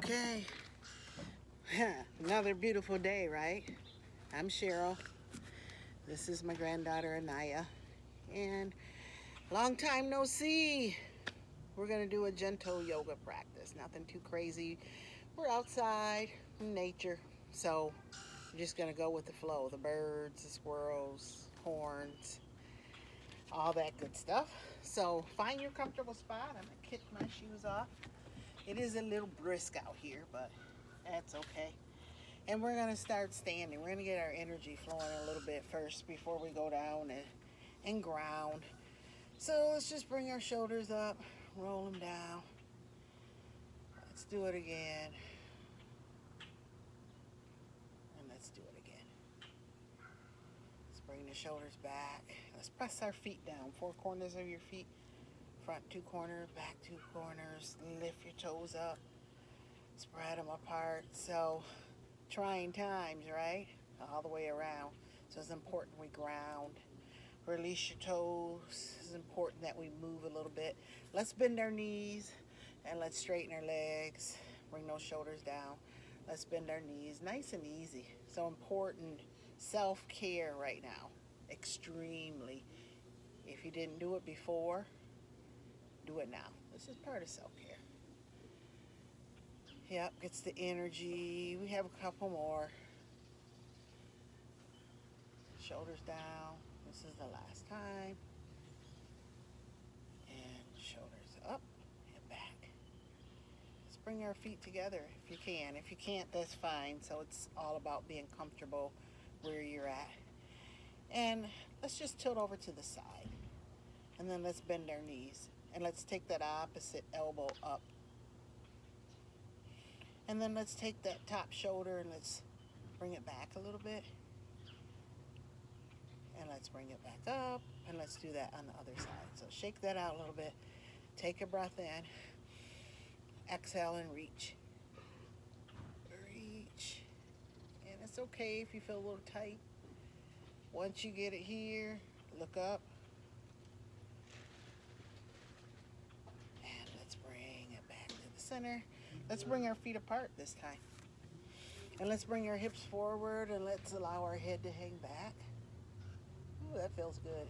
Okay, another beautiful day, right? I'm Cheryl. This is my granddaughter Anaya, and long time no see. We're gonna do a gentle yoga practice, nothing too crazy. We're outside in nature, so we're just gonna go with the flow. The birds, the squirrels, horns, all that good stuff. So find your comfortable spot. I'm gonna kick my shoes off. It is a little brisk out here, but that's okay. And we're going to start standing. We're going to get our energy flowing a little bit first before we go down and ground. So let's just bring our shoulders up, roll them down. Let's do it again. And let's do it again. Let's bring the shoulders back. Let's press our feet down. 4 corners of your feet. Front 2 corners, back 2 corners. Lift your toes up. Spread them apart. So trying times, right? All the way around. So it's important we ground. Release your toes. It's important that we move a little bit. Let's bend our knees and let's straighten our legs. Bring those shoulders down. Let's bend our knees. Nice and easy. So important. Self-care right now. Extremely. If you didn't do it before, do it now. This is part of self-care. Yep, gets the energy. We have a couple more. Shoulders down. This is the last time. And shoulders up and back. Let's bring our feet together if you can. If you can't, that's fine. So it's all about being comfortable where you're at. And let's just tilt over to the side. And then let's bend our knees. And let's take that opposite elbow up. And then let's take that top shoulder and let's bring it back a little bit. And let's bring it back up. And let's do that on the other side. So shake that out a little bit. Take a breath in. Exhale and reach. Reach. And it's okay if you feel a little tight. Once you get it here, look up. And let's bring it back to the center. Let's bring our feet apart this time. And let's bring our hips forward and let's allow our head to hang back. Ooh, that feels good.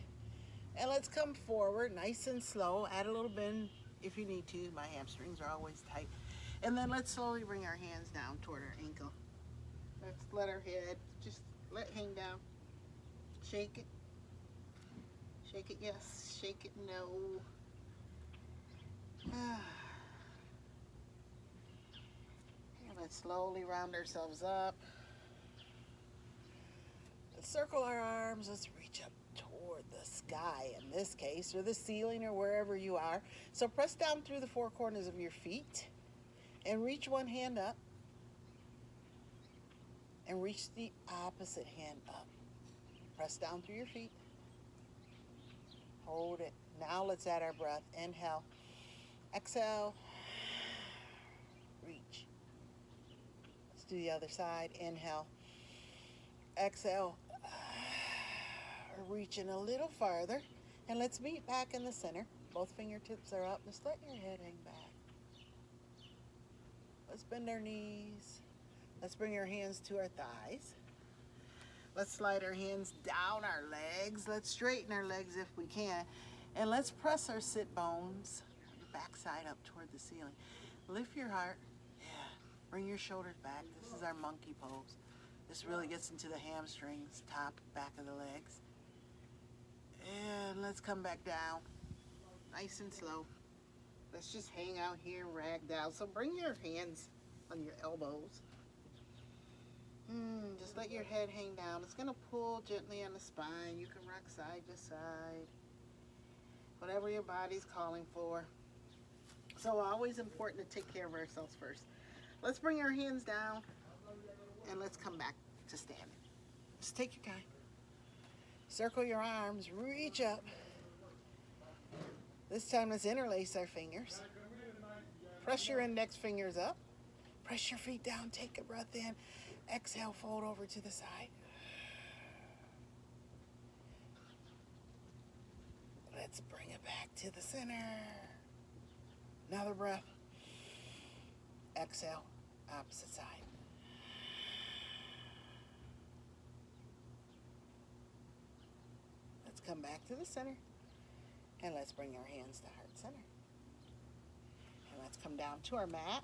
And let's come forward nice and slow. Add a little bend if you need to. My hamstrings are always tight. And then let's slowly bring our hands down toward our ankle. Let's let our head just let it hang down. Shake it. Shake it, yes. Shake it, no. Let's slowly round ourselves up. Let's circle our arms. Let's reach up toward the sky in this case, or the ceiling, or wherever you are. So press down through the 4 corners of your feet and reach one hand up and reach the opposite hand up. Press down through your feet. Hold it. Now let's add our breath. Inhale. Exhale. Reach. Let's do the other side. Inhale. Exhale. Reaching a little farther. And let's meet back in the center. Both fingertips are up. Just let your head hang back. Let's bend our knees. Let's bring our hands to our thighs. Let's slide our hands down our legs. Let's straighten our legs if we can. And let's press our sit bones, backside up toward the ceiling. Lift your heart. Yeah. Bring your shoulders back. This is our monkey pose. This really gets into the hamstrings, top, back of the legs. And let's come back down. Nice and slow. Let's just hang out here, rag down. So bring your hands on your elbows. Just let your head hang down. It's going to pull gently on the spine. You can rock side to side. Whatever your body's calling for. So always important to take care of ourselves first. Let's bring our hands down and let's come back to standing. Just take your time. Circle your arms, reach up. This time let's interlace our fingers. Press your index fingers up. Press your feet down, take a breath in. Exhale, fold over to the side. Let's bring it back to the center. Another breath. Exhale. Opposite side. Let's come back to the center. And let's bring our hands to heart center. And let's come down to our mat.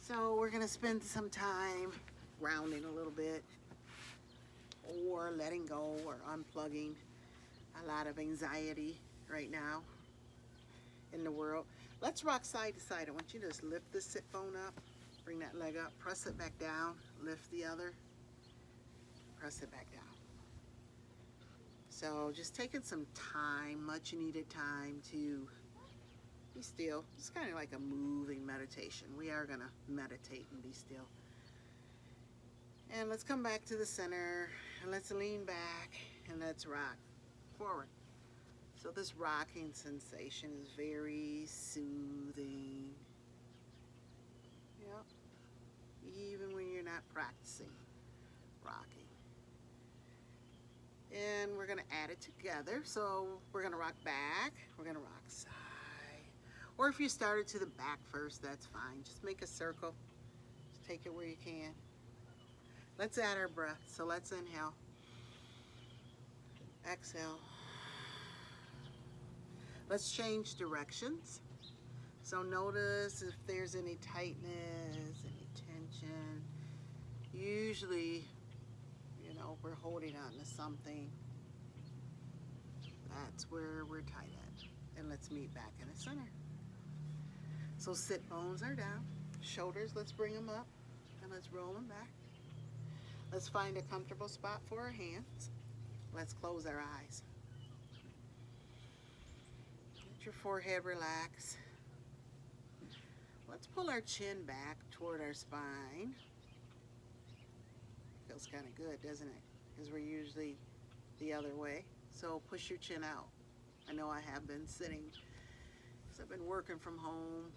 So we're going to spend some time grounding a little bit, or letting go, or unplugging. A lot of anxiety right now in the world. Let's rock side to side. I want you to just lift the sit bone up, bring that leg up, press it back down, lift the other, press it back down. So just taking some time, much needed time to be still. It's kind of like a moving meditation. We are going to meditate and be still. And let's come back to the center, and let's lean back, and let's rock forward. So this rocking sensation is very soothing. Yep. Even when you're not practicing rocking. And we're going to add it together. So we're going to rock back, we're going to rock side. Or if you started to the back first, that's fine. Just make a circle. Just take it where you can. Let's add our breath. So let's inhale. Exhale. Let's change directions. So notice if there's any tightness, any tension. Usually, you know, we're holding on to something. That's where we're tight at. And let's meet back in the center. So sit bones are down. Shoulders, let's bring them up. And let's roll them back. Let's find a comfortable spot for our hands. Let's close our eyes. Let your forehead relax. Let's pull our chin back toward our spine. Feels kind of good, doesn't it? Because we're usually the other way. So push your chin out. I know I have been sitting because I've been working from home.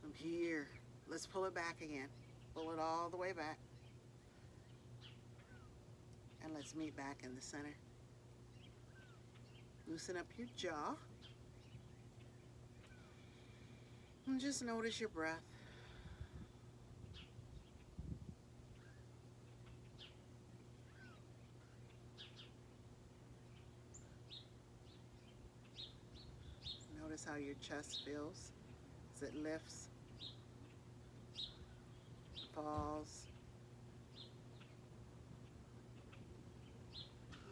I'm here. Let's pull it back again. Pull it all the way back. And let's meet back in the center. Loosen up your jaw. And just notice your breath. Notice how your chest feels as it lifts, falls.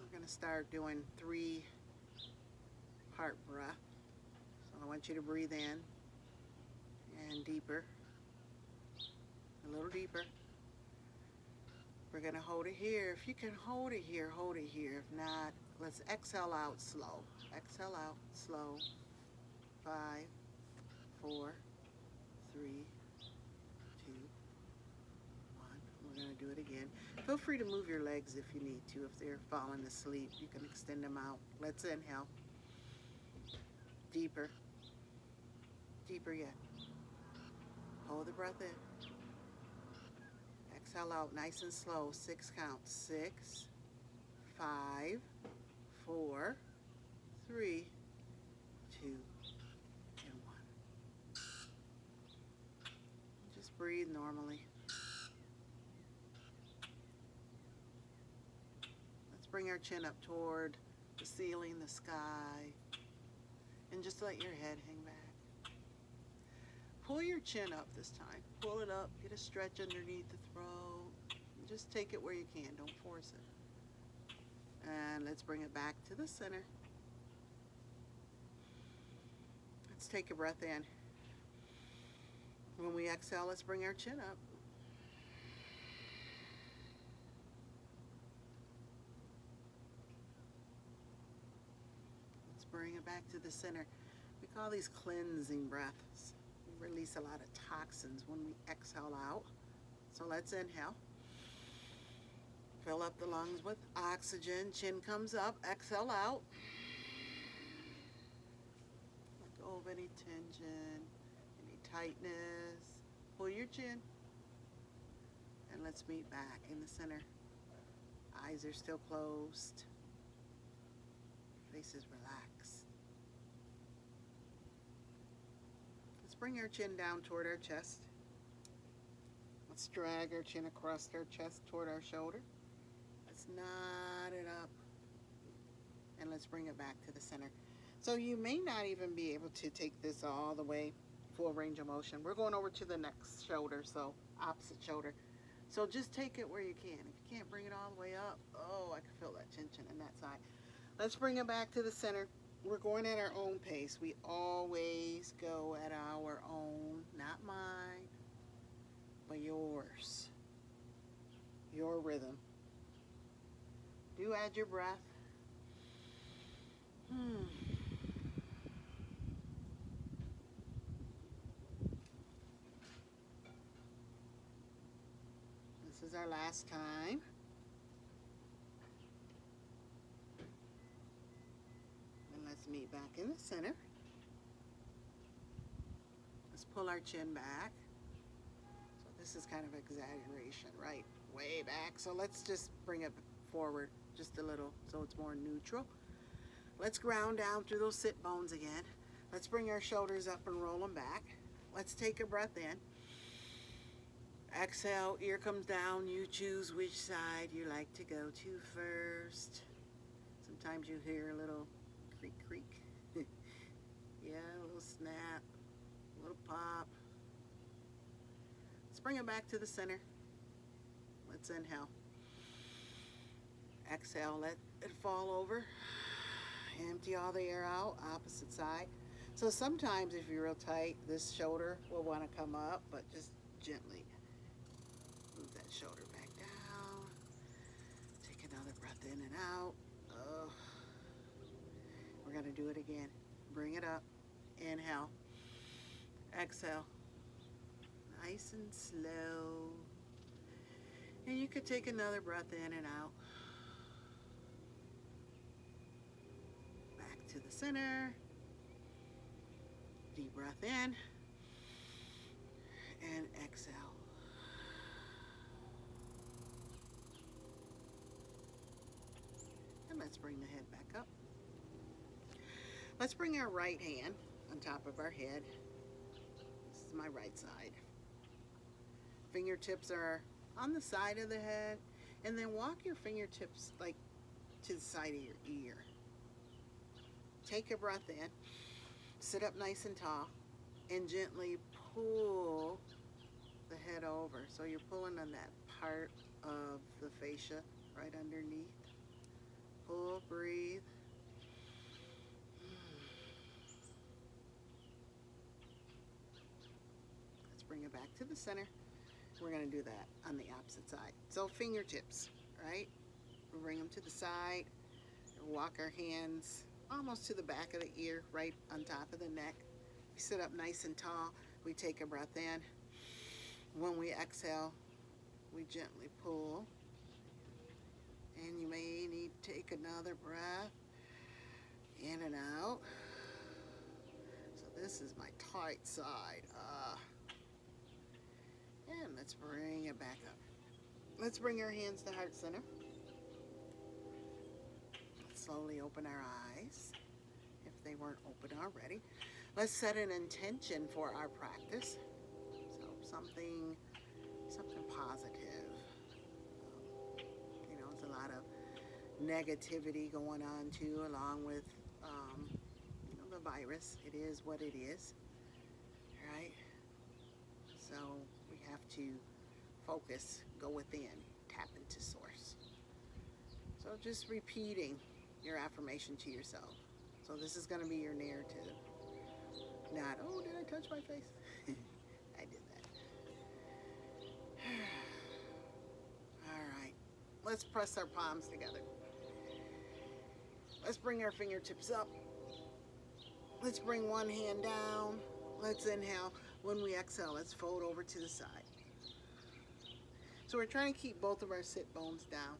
We're going to start doing 3-part breath. So I want you to breathe in and deeper, a little deeper. We're going to hold it here. If you can hold it here, hold it here. If not, let's exhale out slow. Exhale out slow. 5, 4, 3, 2, 1. We're going to do it again. Feel free to move your legs if you need to. If they're falling asleep, you can extend them out. Let's inhale. Deeper. Deeper yet. Hold the breath in. Exhale out nice and slow. 6 counts. 6, 5, 4, 3, 2, and 1. Just breathe normally. Let's bring our chin up toward the ceiling, the sky, and just let your head hang back. Pull your chin up this time. Pull it up. Get a stretch underneath the throat. Just take it where you can. Don't force it. And let's bring it back to the center. Let's take a breath in. When we exhale, let's bring our chin up. Let's bring it back to the center. We call these cleansing breaths. We release a lot of toxins when we exhale out. So let's inhale. Fill up the lungs with oxygen. Chin comes up. Exhale out. Let go of any tension, any tightness. Pull your chin. And let's meet back in the center. Eyes are still closed. Face is relaxed. Let's bring our chin down toward our chest. Let's drag our chin across our chest toward our shoulder. Let's nod it up. And let's bring it back to the center. So you may not even be able to take this all the way, full range of motion. We're going over to the next shoulder, so opposite shoulder. So just take it where you can. If you can't bring it all the way up, oh, I can feel that tension in that side. Let's bring it back to the center. We're going at our own pace. We always go at our own, not mine, but yours. Your rhythm. Do add your breath. This is our last time. And let's meet back in the center. Let's pull our chin back. So this is kind of exaggeration, right? Way back. So let's just bring it forward just a little so it's more neutral. Let's ground down through those sit bones again. Let's bring our shoulders up and roll them back. Let's take a breath in. Exhale, ear comes down. You choose which side you like to go to first. Sometimes you hear a little creak, creak. Yeah, a little snap, a little pop. Let's bring it back to the center. Let's inhale. Exhale, let it fall over. Empty all the air out, opposite side. So sometimes if you're real tight, this shoulder will want to come up, but just gently move that shoulder back down. Take another breath in and out. Oh. We're going to do it again. Bring it up. Inhale. Exhale. Nice and slow. And you could take another breath in and out. Back to the center. Deep breath in. And exhale. And let's bring the head back up. Let's bring our right hand on top of our head. This is my right side. Fingertips are on the side of the head, and then walk your fingertips like to the side of your ear. Take a breath in, sit up nice and tall, and gently pull the head over. So you're pulling on that part of the fascia right underneath. Pull, breathe. Let's bring it back to the center. We're going to do that on the opposite side. So fingertips, right? We'll bring them to the side. Walk our hands almost to the back of the ear, right on top of the neck. We sit up nice and tall. We take a breath in. When we exhale, we gently pull. And you may need to take another breath in and out. So this is my tight side. And let's bring it back up. Let's bring our hands to heart center. Let's slowly open our eyes if they weren't open already. Let's set an intention for our practice. So something positive. There's a lot of negativity going on too, along with the virus. It is what it is, right? So we have to focus, go within, tap into source. So just repeating your affirmation to yourself. So this is going to be your narrative. Not, oh, did I touch my face? I did that. All right. Let's press our palms together. Let's bring our fingertips up. Let's bring one hand down. Let's inhale. When we exhale, let's fold over to the side. So we're trying to keep both of our sit bones down.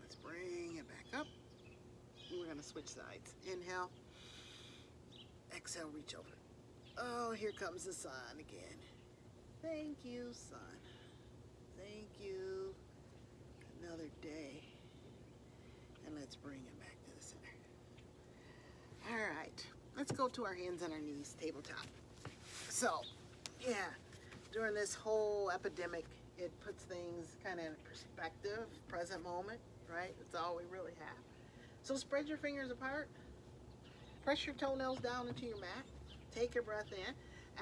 Let's bring it back up. And we're going to switch sides. Inhale. Exhale, reach over. Oh, here comes the sun again. Thank you, sun. Thank you. Another day. And let's bring it back to the center. All right. Let's go to our hands on our knees, tabletop. So, yeah, during this whole epidemic, it puts things kind of in perspective, present moment, right? It's all we really have. So spread your fingers apart, press your toenails down into your mat, take your breath in,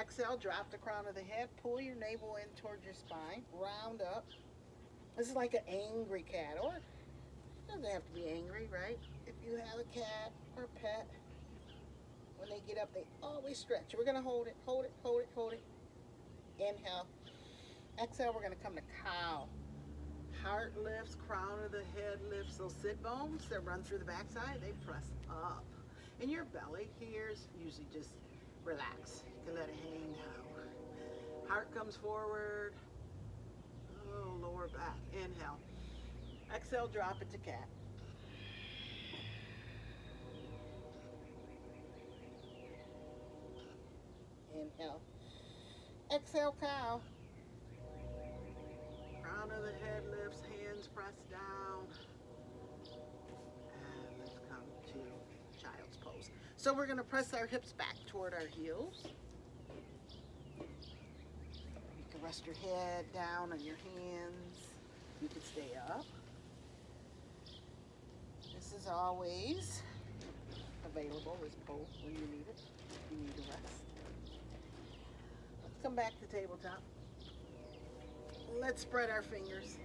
exhale, drop the crown of the head, pull your navel in towards your spine, round up. This is like an angry cat, or it doesn't have to be angry, right? If you have a cat or a pet, when they get up, they always stretch. We're gonna hold it, hold it, hold it, hold it. Inhale. Exhale, we're gonna come to cow. Heart lifts, crown of the head lifts. Those sit bones that run through the backside, they press up. And your belly here is usually just relax. You can let it hang down. Heart comes forward. Oh, lower back. Inhale. Exhale, drop it to cat. Inhale. Exhale, cow. Crown of the head lifts, hands press down. And let's come to child's pose. So we're going to press our hips back toward our heels. You can rest your head down on your hands. You can stay up. This is always available as pose when you need it. You need to rest. Let's come back to tabletop. Let's spread our fingers.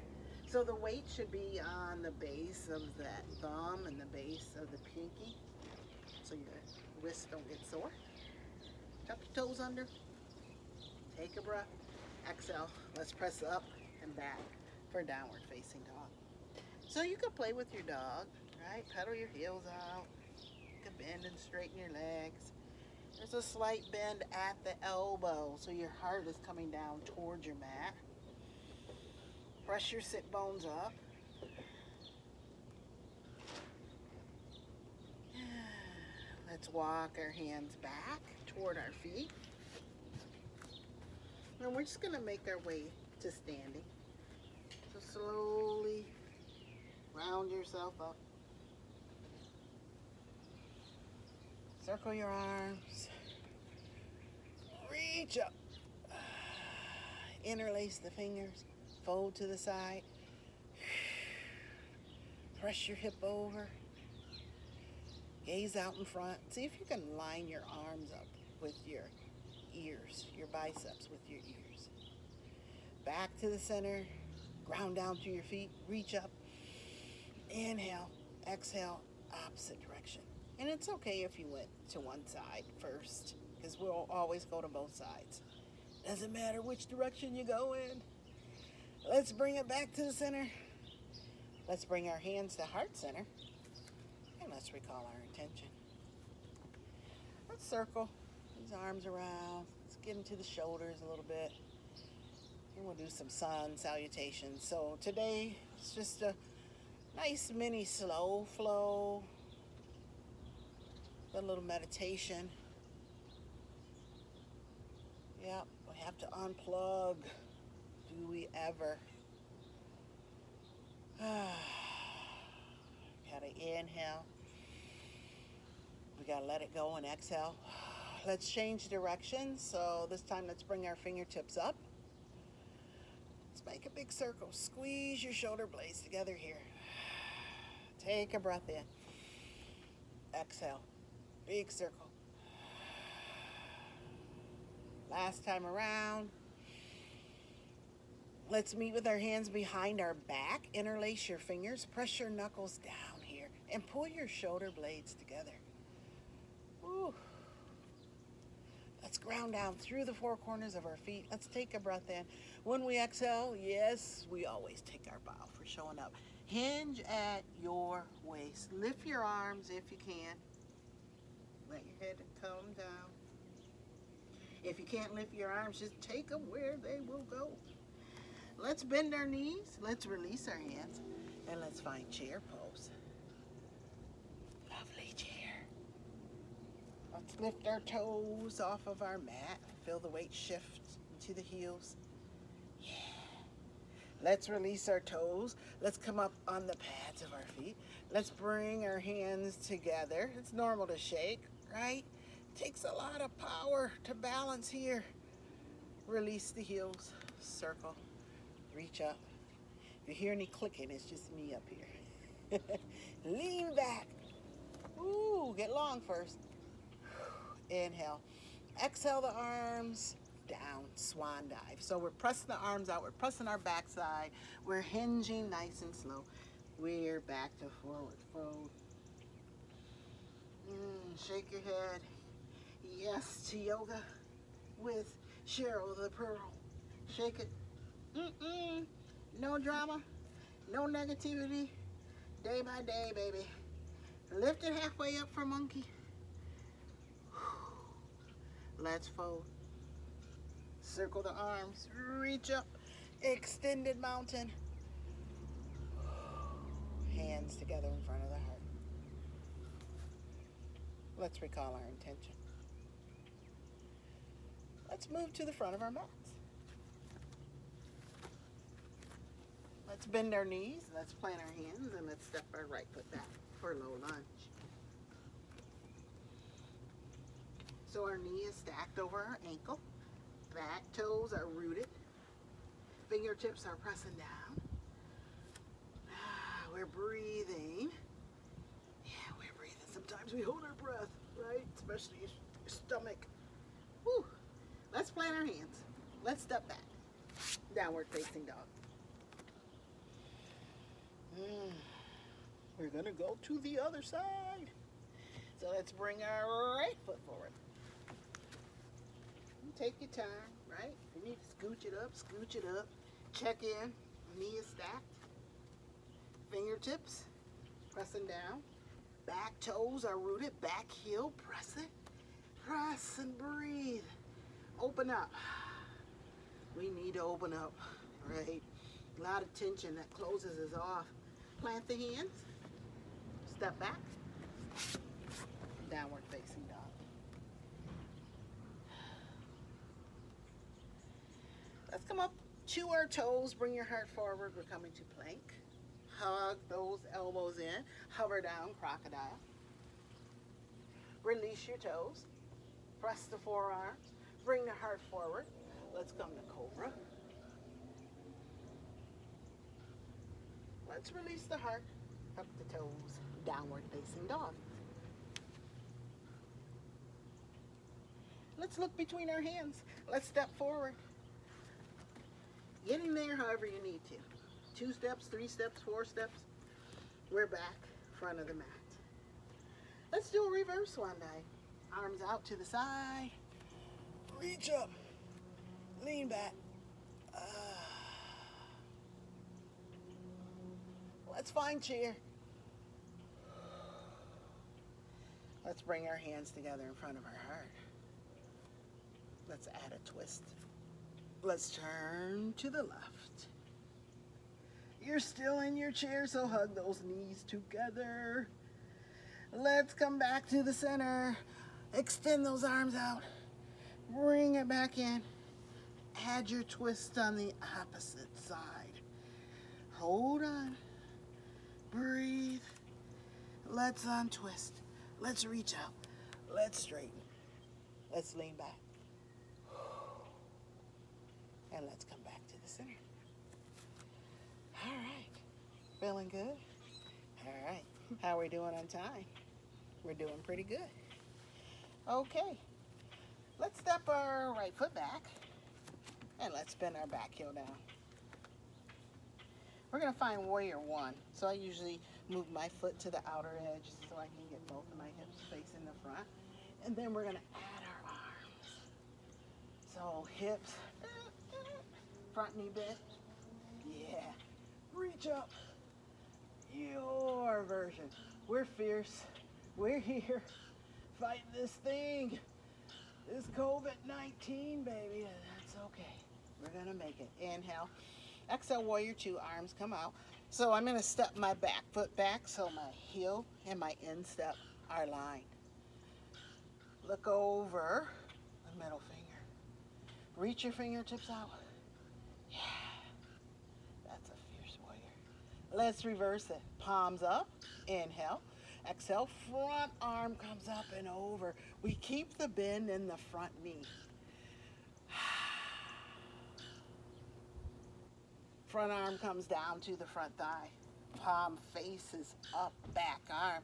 So the weight should be on the base of that thumb and the base of the pinky, so your wrists don't get sore. Tuck your toes under. Take a breath. Exhale. Let's press up and back for downward facing dog. So you can play with your dog, right? Pedal your heels out. You can bend and straighten your legs. There's a slight bend at the elbow, so your heart is coming down towards your mat. Press your sit bones up. Let's walk our hands back toward our feet. And we're just going to make our way to standing. So slowly round yourself up. Circle your arms. Reach up. Interlace the fingers. Fold to the side. Press your hip over. Gaze out in front. See if you can line your arms up with your ears, your biceps with your ears. Back to the center. Ground down through your feet. Reach up. Inhale. Exhale. Opposite direction. And it's okay if you went to one side first, because we'll always go to both sides. Doesn't matter which direction you go in. Let's bring it back to the center. Let's bring our hands to heart center. And let's recall our intention. Let's circle these arms around. Let's get into the shoulders a little bit. And we'll do some sun salutations. So today, it's just a nice mini slow flow. A little meditation. Yep, we have to unplug. Do we ever? Gotta inhale. We gotta let it go and exhale. Let's change direction. So this time let's bring our fingertips up. Let's make a big circle. Squeeze your shoulder blades together here. Take a breath in. Exhale. Big circle. Last time around. Let's meet with our hands behind our back. Interlace your fingers. Press your knuckles down here. And pull your shoulder blades together. Woo. Let's ground down through the four corners of our feet. Let's take a breath in. When we exhale, yes, we always take our bow for showing up. Hinge at your waist. Lift your arms if you can. Let your head come down. If you can't lift your arms, just take them where they will go. Let's bend our knees. Let's release our hands. And let's find chair pose. Lovely chair. Let's lift our toes off of our mat. Feel the weight shift into the heels. Yeah. Let's release our toes. Let's come up on the pads of our feet. Let's bring our hands together. It's normal to shake, right? It takes a lot of power to balance here. Release the heels, circle, reach up. If you hear any clicking, it's just me up here. Lean back. Ooh, get long first. Inhale. Exhale the arms down, swan dive. So we're pressing the arms out, we're pressing our backside, we're hinging nice and slow. We're back to forward fold. Shake your head. Yes to yoga with Cheryl the Pearl. Shake it. No drama, no negativity. Day by day, baby. Lift it halfway up for monkey. Let's fold. Circle the arms, reach up, extended mountain. Hands together in front of the heart. Let's recall our intention. Let's move to the front of our mats. Let's bend our knees, let's plant our hands, and let's step our right foot back for a low lunge. So our knee is stacked over our ankle. Back toes are rooted. Fingertips are pressing down. We're breathing. Yeah, we're breathing. Sometimes we hold our breath, right? Especially your stomach. Whew. Let's plant our hands. Let's step back. Downward facing dog. We're gonna go to the other side. So let's bring our right foot forward. Take your time, right? If you need to scooch it up. Check in. Knee is stacked. Fingertips pressing down. Back toes are rooted. Back heel, press it. Press and breathe. Open up. We need to open up, right? A lot of tension that closes us off. Plant the hands. Step back. Downward facing dog. Let's come up to our toes. Bring your heart forward. We're coming to plank. Hug those elbows in. Hover down, crocodile. Release your toes. Press the forearms. Bring the heart forward. Let's come to cobra. Let's release the heart. Up the toes. Downward facing dog. Let's look between our hands. Let's step forward. Get in there however you need to. 2 steps, 3 steps, 4 steps. We're back, front of the mat. Let's do a reverse swan dive. Arms out to the side. Reach up. Lean back. Let's find chair. Let's bring our hands together in front of our heart. Let's add a twist. Let's turn to the left. You're still in your chair, so hug those knees together. Let's come back to the center. Extend those arms out. Bring it back in. Add your twist on the opposite side. Hold on. Breathe. Let's untwist. Let's reach out. Let's straighten. Let's lean back. And let's come back to the center. All right. Feeling good? All right. How are we doing on time? We're doing pretty good. Okay. Let's step our right foot back. And let's bend our back heel down. We're going to find warrior 1. So I usually move my foot to the outer edge so I can get both of my hips facing the front. And then we're going to add our arms. So hips, front knee bent. Yeah. Reach up. Your version. We're fierce. We're here. Fight this thing. This COVID-19, baby. That's okay. We're going to make it. Inhale. Exhale, warrior 2. Arms come out. So I'm going to step my back foot back so my heel and my instep are lined. Look over the middle finger. Reach your fingertips out. Yeah. That's a fierce warrior. Let's reverse it. Palms up. Inhale. Exhale. Front arm comes up and over. We keep the bend in the front knee. Front arm comes down to the front thigh. Palm faces up, back arm.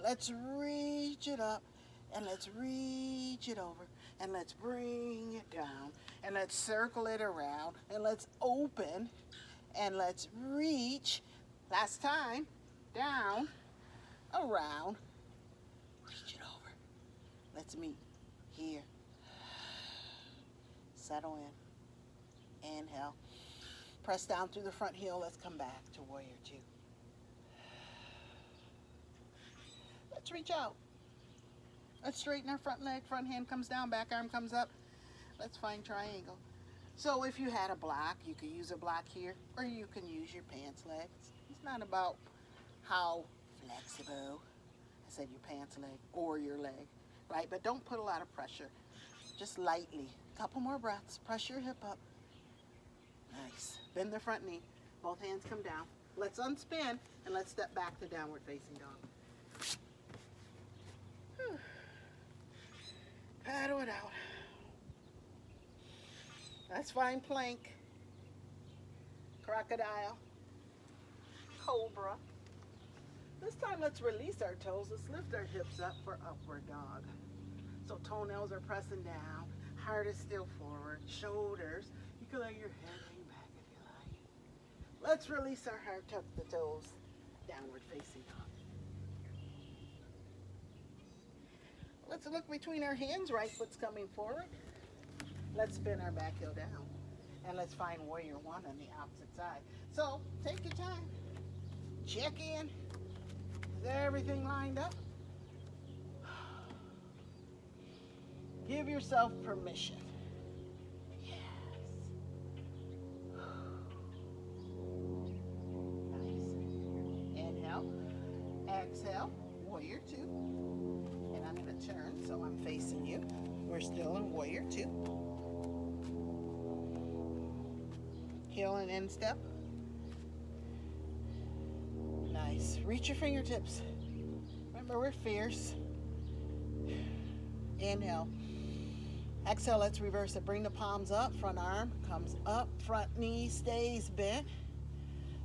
Let's reach it up and let's reach it over and let's bring it down and let's circle it around and let's open and let's reach. Last time, down, around, reach it over. Let's meet here. Settle in. Inhale. Press down through the front heel. Let's come back to warrior two. Let's reach out. Let's straighten our front leg. Front hand comes down, back arm comes up. Let's find triangle. So if you had a block, you could use a block here, or you can use your pants legs. It's not about how flexible, I said your pants leg or your leg, right? But don't put a lot of pressure. Just lightly. Couple more breaths. Press your hip up. Nice. Bend the front knee. Both hands come down. Let's unspin and let's step back to downward facing dog. Whew. Paddle it out. Let's find plank, crocodile, cobra. This time let's release our toes. Let's lift our hips up for upward dog. So toenails are pressing down, heart is still forward, shoulders. You can let your head hang back if you like. Let's release our heart, tuck the toes, downward facing dog. Let's look between our hands, right foot's coming forward. Let's spin our back heel down. And let's find warrior one on the opposite side. So take your time. Check in. Is everything lined up? Give yourself permission. Yes. Nice. Inhale. Exhale. Warrior two. And I'm going to turn so I'm facing you. We're still in warrior two. Heel and instep. Nice. Reach your fingertips. Remember, we're fierce. Inhale. Exhale, let's reverse it. Bring the palms up. Front arm comes up. Front knee stays bent.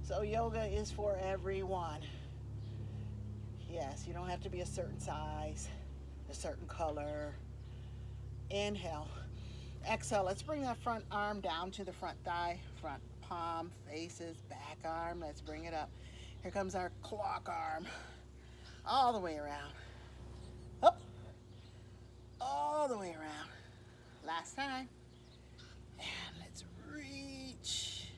So yoga is for everyone. Yes, you don't have to be a certain size, a certain color. Inhale. Exhale, let's bring that front arm down to the front thigh. Front palm faces back arm. Let's bring it up. Here comes our clock arm. All the way around. Up. All the way around. Last time. And let's reach.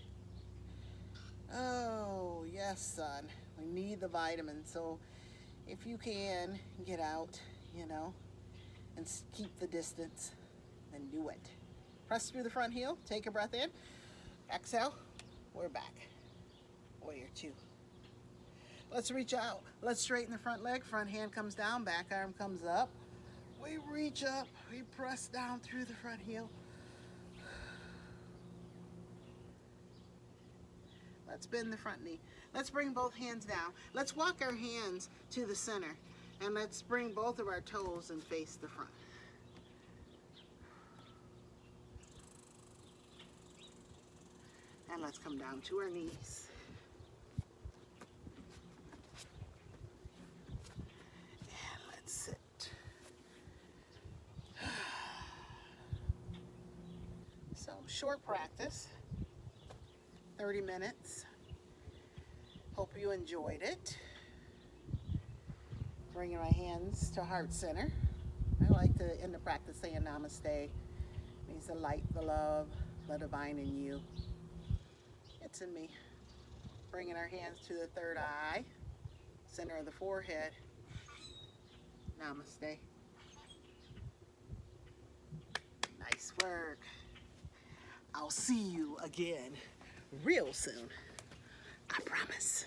Oh, yes, son. We need the vitamins. So if you can, get out, and keep the distance, then do it. Press through the front heel. Take a breath in. Exhale. We're back. Warrior two. Let's reach out. Let's straighten the front leg. Front hand comes down. Back arm comes up. We reach up. We press down through the front heel. Let's bend the front knee. Let's bring both hands down. Let's walk our hands to the center. And let's bring both of our toes and face the front. And let's come down to our knees. And let's sit. So, short practice, 30 minutes. Hope you enjoyed it. Bringing my hands to heart center. I like to end the practice saying namaste. It means the light, the love, the divine in you. It's in me. Bringing our hands to the third eye, center of the forehead. Namaste. Nice work. I'll see you again real soon. I promise.